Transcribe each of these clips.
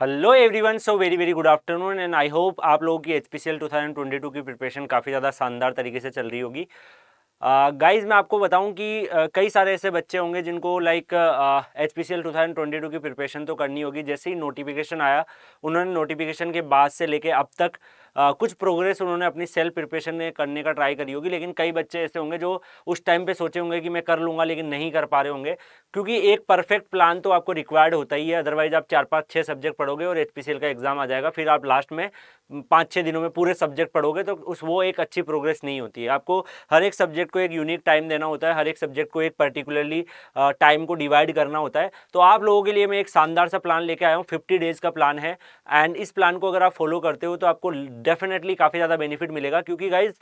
Hello everyone, so very very good afternoon and I hope आप लोगों की HPCL 2022 की प्रिपरेशन काफ़ी ज़्यादा शानदार तरीके से चल रही होगी। गाइस मैं आपको बताऊं कि कई सारे ऐसे बच्चे होंगे जिनको लाइक एचपीसीएल 2022 की प्रिपरेशन तो करनी होगी। जैसे ही नोटिफिकेशन आया, उन्होंने नोटिफिकेशन के बाद से लेके अब तक कुछ प्रोग्रेस उन्होंने अपनी सेल्फ प्रिपरेशन में करने का ट्राई करी होगी। लेकिन कई बच्चे ऐसे होंगे जो उस टाइम पे सोचे होंगे कि मैं कर लूँगा, लेकिन नहीं कर पा रहे होंगे, क्योंकि एक परफेक्ट प्लान तो आपको रिक्वायर्ड होता ही है। अदरवाइज आप 4-5-6 सब्जेक्ट पढ़ोगे और एचपीसीएल का एग्जाम आ जाएगा, फिर आप लास्ट में 5-6 दिनों में पूरे सब्जेक्ट पढ़ोगे तो वो एक अच्छी प्रोग्रेस नहीं होती है। आपको हर एक सब्जेक्ट को एक यूनिक टाइम देना होता है, हर एक सब्जेक्ट को एक पर्टिकुलरली टाइम को डिवाइड करना होता है। तो आप लोगों के लिए मैं एक शानदार सा प्लान लेके आया हूँ। 50 डेज का प्लान है एंड इस प्लान को अगर आप फॉलो करते हो तो आपको डेफिनेटली काफ़ी ज़्यादा बेनिफिट मिलेगा, क्योंकि गाइज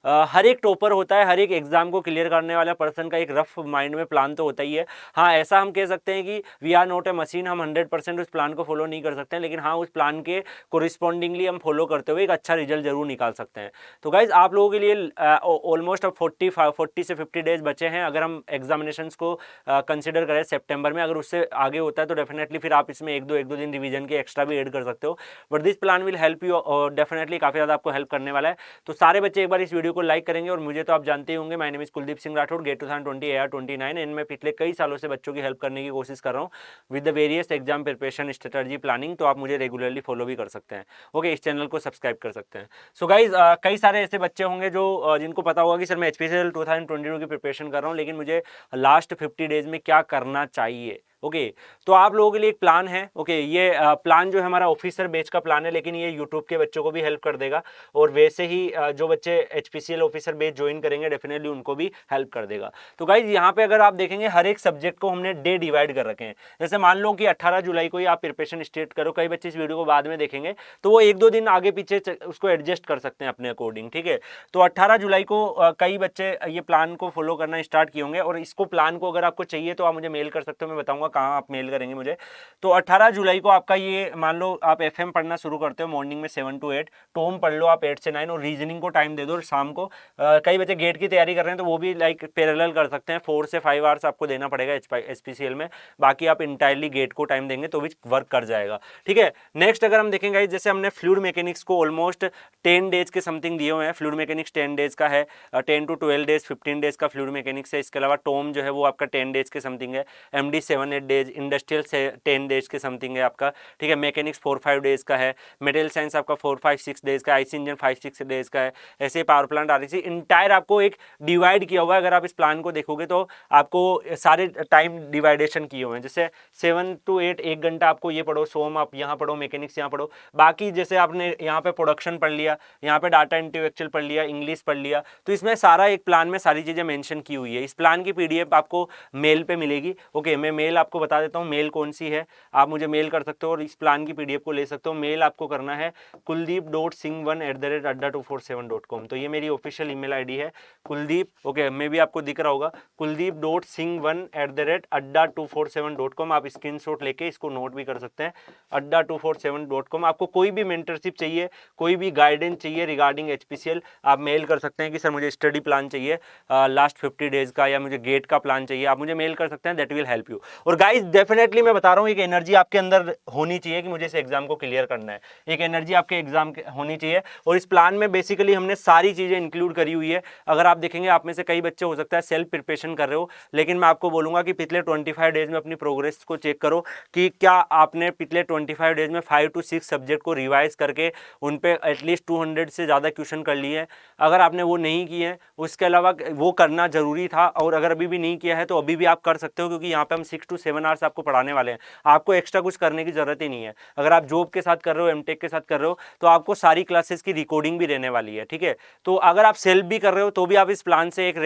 हर एक टॉपर होता है, हर एक एग्जाम को क्लियर करने वाला पर्सन का एक रफ माइंड में प्लान तो होता ही है। हाँ, ऐसा हम कह सकते हैं कि we are not a machine, हम 100% उस प्लान को फॉलो नहीं कर सकते हैं, लेकिन हाँ उस प्लान के कोरिस्पॉन्डिंगली हम फॉलो करते हुए एक अच्छा रिजल्ट जरूर निकाल सकते हैं। तो गाइज आप लोगों के लिए ऑलमोस्ट अब 40 से 50 डेज बचे हैं। अगर हम एग्जामिनेशंस को कंसिडर करें सितंबर में, अगर उससे आगे होता है तो डेफिनेटली फिर आप इसमें एक दो दिन रिवीजन के एक्स्ट्रा भी ऐड कर सकते हो। But this plan will help you, definitely काफ़ी ज़्यादा आपको हेल्प करने वाला है। तो सारे बच्चे एक बार इस वीडियो को लाइक करेंगे। और मुझे तो आप जानते ही होंगे, my name is Kuldeep Singh Rathore, GATE 2020 AR29 and मैं पिछले कई सालों से बच्चों की हेल्प करने की कोशिश कर रहा हूँ with the various exam preparation strategy planning. तो आप मुझे रेगुलरली फॉलो भी कर सकते हैं। ओके, इस चैनल को सब्सक्राइब कर सकते हैं। सो गाइज कई सारे ऐसे बच्चे होंगे जो जिनको पता होगा कि सर मैं एचपीसीएल 2022 की प्रिपरेशन कर रहा हूँ, लेकिन मुझे लास्ट 50 डेज में क्या करना चाहिए। ओके, तो आप लोगों के लिए एक प्लान है। ओके, ये प्लान जो है हमारा ऑफिसर बैच का प्लान है, लेकिन ये यूट्यूब के बच्चों को भी हेल्प कर देगा। और वैसे ही जो बच्चे एचपीसीएल ऑफिसर बैच ज्वाइन करेंगे डेफिनेटली उनको भी हेल्प कर देगा। तो गाइज यहाँ पे अगर आप देखेंगे हर एक सब्जेक्ट को हमने डे डिवाइड कर रखे हैं। जैसे मान लो कि 18 जुलाई को ही आप प्रिपरेशन स्टार्ट करो, कई बच्चे इस वीडियो को बाद में देखेंगे तो वो 1-2 दिन आगे पीछे उसको एडजस्ट कर सकते हैं अपने अकॉर्डिंग। ठीक है, तो 18 जुलाई को कई बच्चे ये प्लान को फॉलो करना स्टार्ट किए होंगे। और इसको प्लान को अगर आपको चाहिए तो आप मुझे मेल कर सकते हो, मैं बताऊंगा कहाँ आप मेल करेंगे मुझे। तो 18 जुलाई को आपका ये मान लो आप एफएम पढ़ना शुरू करते हो मॉर्निंग में 7 to 8, टॉम पढ़ लो आप 8 से 9 और रीजनिंग को टाइम दे दो शाम को। कई बच्चे गेट की तैयारी कर रहे हैं तो वो भी लाइक पैरेलल कर सकते हैं। 4 से 5 आवर्स आपको देना पड़ेगा एचपीसीएल में, बाकी आप इंटायरली गेट को टाइम देंगे तो भी वर्क कर जाएगा। ठीक है, नेक्स्ट अगर हम देखेंगे जैसे हमने फ्लूइड मैकेनिक्स को ऑलमोस्ट 10 डेज के समथिंग दिए हुए हैं। फ्लूइड मैकेनिक्स 10 डेज का है, 10 to 12 डेज, 15 डेज का फ्लूइड मैकेनिक्स है। इसके अलावा टॉम जो है वो आपका 10 डेज के समथिंग है, एमडी 7-8 डेज, इंडस्ट्रियल से 10 डेज के समथिंग है आपका। ठीक है, मैकेनिक्स 4-5 डेज का है, मटेरियल साइंस आपका 4-5-6 डेज का, आईसी इंजन 5-6 डेज का है। ऐसे पावर प्लांट आरसी इंटायर आपको एक डिवाइड किया हुआ है। अगर आप इस प्लान को देखोगे तो आपको सारे टाइम डिवाइडेशन किए हुए हैं। जैसे 7 to 8 1 घंटा आपको ये पढ़ो, सोम आप यहाँ पढ़ो, मैकेनिक्स यहाँ पढ़ो। बाकी जैसे आपने यहाँ पे प्रोडक्शन पढ़ लिया, यहाँ पे डाटा इंटेलेक्चुअल पढ़ लिया, इंग्लिश पढ़ लिया, तो इसमें सारा एक प्लान में सारी चीज़ें मेंशन की हुई है। इस प्लान की पीडीएफ आपको मेल पे मिलेगी। ओके, मैं मेल आपको बता देता हूँ मेल कौन सी है, आप मुझे मेल कर सकते हो और इस प्लान की पीडीएफ को ले सकते हो। मेल आपको करना है kuldeep.singh1@adda247.com। तो ये मेरी ऑफिशियल ईमेल आईडी है कुलदीप। ओके, मे भी आपको दिख रहा होगा kuldeep.singh1@adda247.com। आप स्क्रीनशॉट लेके इसको नोट भी कर सकते हैं, adda247.com। आपको कोई भी मेंटरशिप चाहिए, कोई भी गाइडेंस चाहिए रिगार्डिंग एचपीसीएल, आप मेल कर सकते हैं कि सर मुझे स्टडी प्लान चाहिए लास्ट 50 डेज का, या मुझे गेट का प्लान चाहिए, आप मुझे मेल कर सकते हैं। That will help you. और गाइस डेफिनेटली मैं बता रहा हूँ एक एनर्जी आपके अंदर होनी चाहिए कि मुझे इस एग्जाम को क्लियर करना है। एक एनर्जी आपके एग्जाम होनी चाहिए और इस प्लान में बेसिकली हमने सारी चीजें इंक्लूड करी हुई है। अगर आप देखेंगे आप में से कई बच्चे हो सकता है सेल्फ प्रिपरेशन कर रहे हो, लेकिन मैं आपको बोलूंगा कि पिछले 25 डेज में अपनी प्रोग्रेस को चेक करो कि क्या आपने पिछले 25 डेज में 5 to 6 सब्जेक्ट को रिवाइज करके उन पे एटलीस्ट 200 से ज़्यादा क्वेश्चन कर लिए हैं। अगर आपने वो नहीं किए हैं, उसके अलावा वो करना जरूरी था, और अगर अभी भी नहीं किया है तो अभी भी आप कर सकते हो, क्योंकि यहाँ पे हम 6 to 7 आवर्स आपको पढ़ाने वाले हैं। आपको एक्स्ट्रा कुछ करने की जरूरत ही नहीं है। अगर आप जॉब के साथ कर रहे हो, एमटेक के साथ कर रहे हो, तो आपको सारी क्लासेस की रिकॉर्डिंग भी रहने वाली है। ठीक है, तो अगर आप सेल्फ भी कर रहे हो तो भी आप इस प्लान से एक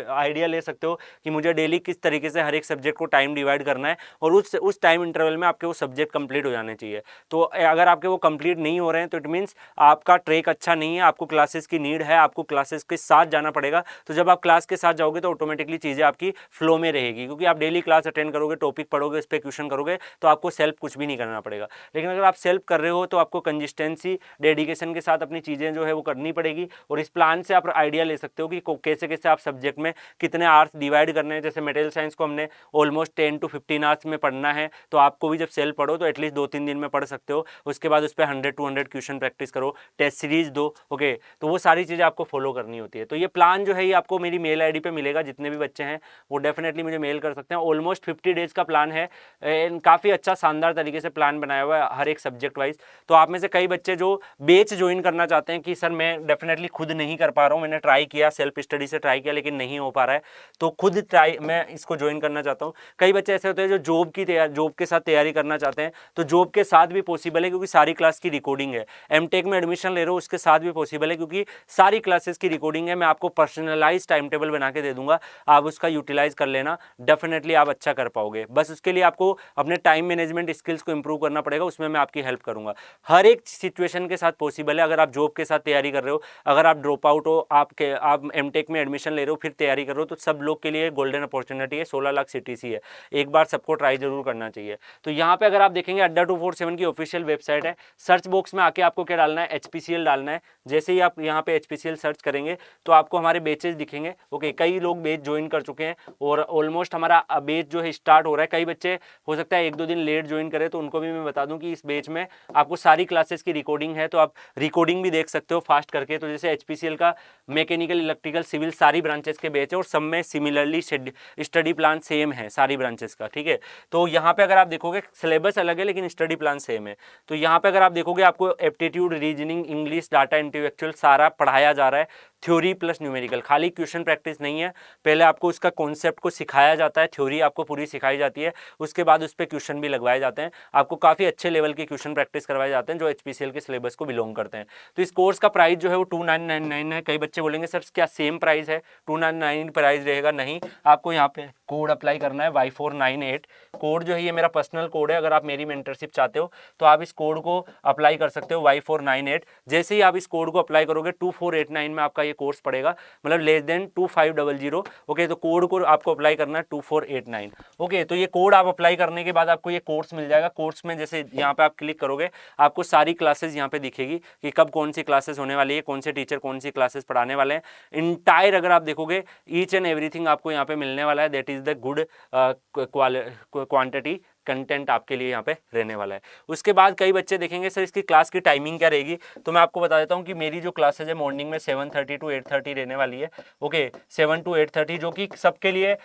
आइडिया ले सकते हो कि मुझे डेली किस तरीके से हर एक सब्जेक्ट को टाइम डिवाइड करना है, और उस टाइम इंटरवल में आपके वो सब्जेक्ट कंप्लीट हो जाने चाहिए। तो अगर आपके वो कंप्लीट नहीं हो रहे हैं तो इट मीन्स आपका ट्रैक अच्छा नहीं है, आपको क्लासेस की नीड है, आपको क्लासेस के साथ जाना पड़ेगा। तो जब आप क्लास के साथ जाओगे तो ऑटोमेटिकली चीज़ें आपकी फ्लो में रहेगी, क्योंकि आप डेली क्लास अटेंड करोगे टॉपिक पढ़ोगे, उस पर क्वेश्चन करोगे, तो आपको सेल्फ कुछ भी नहीं करना पड़ेगा। लेकिन अगर आप सेल्फ कर रहे हो तो आपको कंसिस्टेंसी, डेडिकेशन के साथ अपनी चीज़ें जो है वो करनी पड़ेगी। और इस प्लान से आप आइडिया ले सकते हो कि कैसे कैसे आप सब्जेक्ट में कितने आवर्स डिवाइड करने हैं। जैसे मटेरियल साइंस को हमने ऑलमोस्ट 10 to 15 आवर्स में पढ़ना है, तो आपको भी जब सेल्फ पढ़ो तो एटलीस्ट 2-3 दिन में पढ़ सकते हो। उसके बाद उस पर 100-200 क्वेश्चन प्रैक्टिस करो, टेस्ट सीरीज दो। ओके, तो वो सारी चीज़ें आपको फॉलो करनी होती है। तो ये प्लान जो है ये आपको मेरी मेल आईडी पे मिलेगा। जितने भी बच्चे हैं वो डेफिनेटली मुझे मेल कर सकते हैं। ऑलमोस्ट 50 डेज का प्लान है, काफ़ी अच्छा शानदार तरीके से प्लान बनाया हुआ है हर एक सब्जेक्ट वाइज। तो आप में से कई बच्चे जो बैच ज्वाइन करना चाहते हैं कि सर मैं डेफिनेटली खुद नहीं कर पा रहा हूँ, मैंने ट्राई किया, सेल्फ स्टडी से ट्राई किया लेकिन नहीं हो पा रहा है, तो खुद ट्राई मैं इसको ज्वाइन करना चाहता हूँ। कई बच्चे ऐसे होते हैं जो जॉब के साथ तैयारी करना चाहते हैं, तो जॉब के साथ भी पॉसिबल है क्योंकि सारी क्लास की रिकॉर्डिंग है। एमटेक में एडमिशन ले रहे हो उसके साथ भी पॉसिबल है क्योंकि सारी क्लासेस की रिकॉर्डिंग है। मैं आपको पर्सनलाइज टाइम टेबल बना के दे दूंगा, आप उसका यूटिलाइज कर लेना, डेफिनेटली आप अच्छा कर पाओगे। बस उसके लिए आपको अपने टाइम मैनेजमेंट स्किल्स को इंप्रूव करना पड़ेगा, उसमें मैं आपकी हेल्प करूंगा। हर एक सिचुएशन के साथ पॉसिबल है। अगर आप जॉब के साथ तैयारी कर रहे हो, अगर आप ड्रॉप आउट हो, आप एमटेक में एडमिशन ले रहे हो फिर तैयारी कर रहे हो, तो सब लोग के लिए गोल्डन अपॉर्चुनिटी है। 16 लाख सीटीसी है, एक बार सबको ट्राई जरूर करना चाहिए। तो यहाँ पे अगर आप देखेंगे अड्डा 247 की ऑफिशियल वेबसाइट है। सर्च बॉक्स में आके आपको क्या डालना है, एचपीसीएल डालना है। जैसे ही आप यहाँ पे एचपीसीएल सर्च करेंगे तो आपको हमारे बेचेस दिखेंगे। ओके, कई लोग बेच ज्वाइन कर चुके हैं और ऑलमोस्ट हमारा बेच जो है स्टार्ट हो रहा है। कई बच्चे हो सकता है 1-2 दिन लेट ज्वाइन करें, तो उनको भी मैं बता दूं कि इस बेच में आपको सारी क्लासेस की रिकॉर्डिंग है, तो आप रिकॉर्डिंग भी देख सकते हो फास्ट करके। तो जैसे एचपीसीएल का मैकेनिकल, इलेक्ट्रिकल, सिविल सारी ब्रांचेस के बेच है और सब में सिमिलरली स्टडी प्लान सेम है सारी ब्रांचेस का, ठीक है। तो यहाँ पे अगर आप देखोगे सिलेबस अलग है लेकिन स्टडी प्लान सेम है। तो यहाँ पे अगर आप देखोगे आपको aptitude, reasoning, English, data, intellectual सारा पढ़ाया जा रहा है। थ्योरी प्लस न्यूमेरिकल, खाली क्वेश्चन प्रैक्टिस नहीं है। पहले आपको उसका कॉन्सेप्ट को सिखाया जाता है, थ्योरी आपको पूरी सिखाई जाती है, उसके बाद उस पर क्वेश्चन भी लगवाए जाते हैं। आपको काफ़ी अच्छे लेवल के क्वेश्चन प्रैक्टिस करवाए जाते हैं जो एचपीसीएल के सिलेबस को बिलोंग करते हैं। तो इस कोर्स का प्राइस जो है वो 2999 है। कई बच्चे बोलेंगे सर क्या सेम प्राइस है, 299 प्राइस रहेगा? नहीं, आपको यहाँ पे कोड अप्लाई करना है Y498। कोड जो है ये मेरा पर्सनल कोड है। अगर आप मेरी मेंटरशिप चाहते हो तो आप इस कोड को अप्लाई कर सकते हो, Y498। जैसे ही आप इस कोड को अप्लाई करोगे 2489 में आपका ये कोर्स पड़ेगा, मतलब लेस देन 2500। ओके, तो कोड को आपको अप्लाई करना है 2489। ओके, तो ये कोड आप अप्लाई करने के बाद आपको ये कोर्स मिल जाएगा। कोर्स में जैसे यहाँ पे आप क्लिक करोगे आपको सारी क्लासेस यहाँ पे दिखेगी कि कब कौन सी क्लासेस होने वाली है, कौन से टीचर कौन सी क्लासेस पढ़ाने वाले हैं। इंटायर अगर आप देखोगे ईच एंड एवरीथिंग आपको यहाँ पे मिलने वाला है। That is the good quantity content आपके लिए यहाँ पे रहने वाला है। उसके बाद कई बच्चे देखेंगे सर इसकी क्लास की टाइमिंग क्या रहेगी, तो मैं आपको बता देता हूँ कि मेरी जो क्लासेज है मॉर्निंग में 7:30 to 8:30 रहने वाली है। ओके, 7 to 8:30, जो कि सबके लिए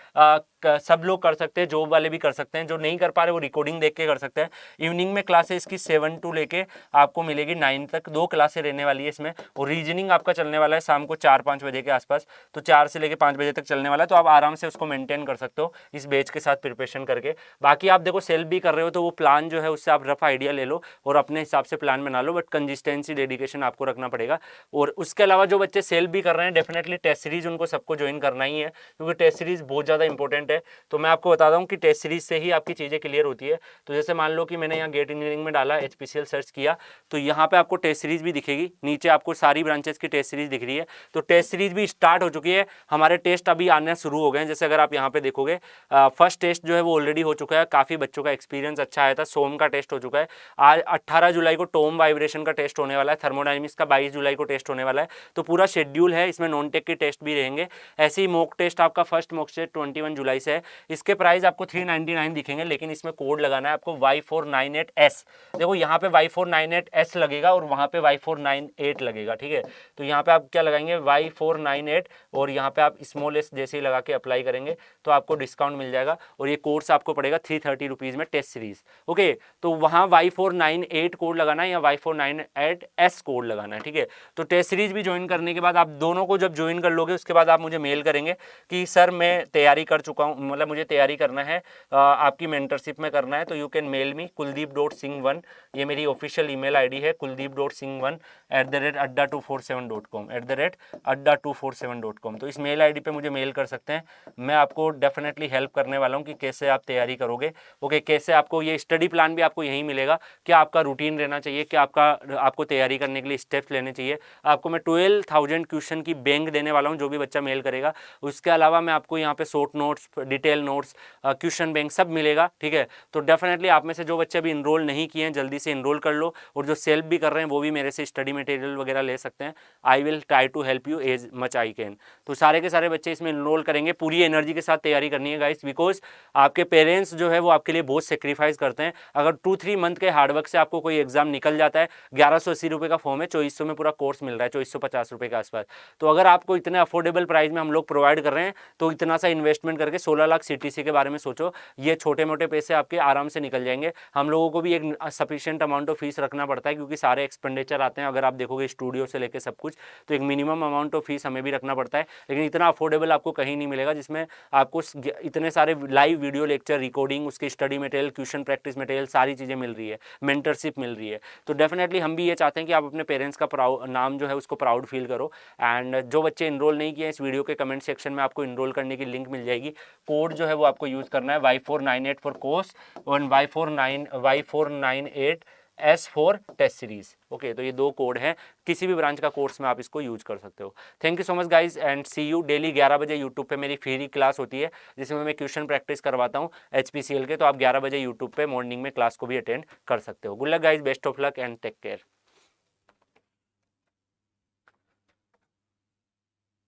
सब लोग कर सकते हैं, जॉब वाले भी कर सकते हैं, जो नहीं कर पा रहे वो रिकॉर्डिंग देख के कर सकते हैं। इवनिंग में क्लासेस इसकी 7 to लेके आपको मिलेगी 9 तक, 2 क्लासें रहने वाली है इसमें। और रीजनिंग आपका चलने वाला है शाम को 4-5 बजे के आसपास, तो 4 से लेके 5 बजे तक चलने वाला है। तो आप आराम से उसको मेंटेन कर सकते हो इस बैच के साथ प्रिपरेशन करके। बाकी आप देखो सेल्फ भी कर रहे हो तो वो प्लान जो है उससे आप रफ आइडिया ले लो और अपने हिसाब से प्लान बना लो, बट कंसिस्टेंसी, डेडिकेशन आपको रखना पड़ेगा। और उसके अलावा जो बच्चे सेल्फ भी कर रहे हैं डेफिनेटली टेस्ट सीरीज उनको सबको ज्वाइन करना ही है, क्योंकि टेस्ट सीरीज बहुत ज़्यादा इंपॉर्टेंट है। तो मैं आपको बता दूं कि टेस्ट सीरीज से ही आपकी चीज़ें क्लियर होती है। तो जैसे मान लो कि मैंने यहाँ गेट इंजीनियरिंग में डाला, एचपीसीएल सर्च किया, तो यहाँ पे आपको टेस्ट सीरीज भी दिखेगी, नीचे आपको सारी ब्रांचेस की टेस्ट सीरीज दिख रही है। तो टेस्ट सीरीज भी स्टार्ट हो चुकी है, हमारे टेस्ट अभी आने शुरू हो गए हैं। जैसे अगर आप यहाँ पे देखोगे फर्स्ट टेस्ट जो है वो ऑलरेडी हो चुका है, काफ़ी बच्चों का एक्सपीरियंस अच्छा आया था। सोम का टेस्ट हो चुका है, आज 18 जुलाई को टॉम वाइब्रेशन का टेस्ट होने वाला है, थर्मोडायनेमिक्स का 22 जुलाई को टेस्ट होने वाला है। तो पूरा शेड्यूल है, इसमें नॉन टेक के टेस्ट भी रहेंगे। ऐसे ही मॉक टेस्ट आपका फर्स्ट मॉक टेस्ट 21 जुलाई से है। इसके प्राइस आपको 399 दिखेंगे, लेकिन इसमें कोड लगाना है आपको Y498S। देखो यहाँ पे Y498S लगेगा और वहाँ पे Y498 लगेगा, ठीक है। तो यहाँ पे आप क्या लगाएंगे Y498 और यहाँ पे आप स्मॉल एस जैसे ही लगा के अप्लाई करेंगे तो आपको डिस्काउंट मिल जाएगा। और ये कोर्स आपको पड़ेगा 330 रुपीज़ में टेस्ट सीरीज। ओके, तो वहाँ Y498 कोड लगाना है या Y498S कोड लगाना है, ठीक है। तो टेस्ट सीरीज भी ज्वाइन करने के बाद आप दोनों को जब ज्वाइन कर लोगे उसके बाद आप मुझे मेल करेंगे कि सर मैं तैयारी कर चुका हूँ, मतलब मुझे तैयारी करना है, आपकी मेंटरशिप में करना है। तो you can mail me kuldeep.singh1, ये मेरी ऑफिशियल ईमेल आईडी है kuldeep.singh1@adda247.com @adda247.com। तो इस मेल आईडी पे मुझे मेल कर सकते हैं, मैं आपको डेफिनेटली हेल्प करने वाला हूँ कि कैसे आप तैयारी करोगे। ओके, कैसे आपको ये स्टडी प्लान भी आपको यहीं मिलेगा, क्या आपका रूटीन रहना चाहिए, क्या आपको तैयारी करने के लिए स्टेप्स लेने चाहिए। आपको मैं 12,000 क्वेश्चन की बैंक देने वाला हूँ जो भी बच्चा मेल करेगा। उसके अलावा मैं आपको यहाँ पे short notes, detail notes, question bank सब मिलेगा, ठीक है। तो डेफिनेटली आप में से जो बच्चे अभी इनरोल नहीं किए हैं जल्दी से इनरोल कर लो, और जो सेल्फ भी कर रहे हैं वो भी मेरे से स्टडी मटेरियल वगैरह ले सकते हैं। I will try to help you as much I can. तो सारे के सारे बच्चे इसमें इनरोल करेंगे, पूरी एनर्जी के साथ तैयारी करनी है गाइस, बिकॉज आपके पेरेंट्स जो है वो आपके लिए बहुत सेक्रीफाइस करते हैं। अगर 2-3 मंथ के हार्डवर्क से आपको कोई एग्जाम निकल जाता है, 1180 रुपये का फॉर्म है, 2400 में पूरा कोर्स मिल रहा है, 2450 रुपये के आसपास। तो अगर आपको इतने अफोर्डेबल प्राइस में हम लोग प्रोवाइड कर रहे हैं, तो इतना सा इन्वेस्टमेंट करके 16 लाख CTC के बारे में सोचो। ये छोटे मोटे पैसे आपके आराम से निकल जाएंगे। हम लोगों को भी एक सफिशिएंट अमाउंट ऑफ फीस रखना पड़ता है, क्योंकि सारे एक्सपेंडिचर आते हैं। अगर आप देखोगे स्टूडियो से लेकर सब कुछ, तो एक मिनिमम अमाउंट ऑफ फीस हमें भी रखना पड़ता है। लेकिन इतना अफोर्डेबल आपको कहीं नहीं मिलेगा, जिसमें आपको इतने सारे लाइव वीडियो लेक्चर, रिकॉर्डिंग, उसके study material, question practice material, सारी चीज़ें मिल रही है, मेंटरशिप मिल रही है। तो डेफिनेटली हम भी ये चाहते हैं कि आप अपने पेरेंट्स का नाम जो है उसको प्राउड फील करो। एंड जो बच्चे इनरोल नहीं किए, इस वीडियो के कमेंट सेक्शन में आपको इनरोल करने की लिंक मिल जाएगी। कोड जो है वो आपको यूज़ करना है Y498 फॉर कोर्स और Y498 S4 test series. Okay, तो ये 2 कोड हैं, किसी भी ब्रांच का कोर्स में आप इसको यूज कर सकते हो। Thank you so much guys, and see you. Daily 11 बजे यूट्यूब पे मेरी फ्री क्लास होती है, जिसमें मैं क्वेश्चन प्रैक्टिस करवाता हूँ HPCL के। तो आप 11 बजे यूट्यूब पे मॉर्निंग में क्लास को भी अटेंड कर सकते हो। Good luck guys, best of luck and take care.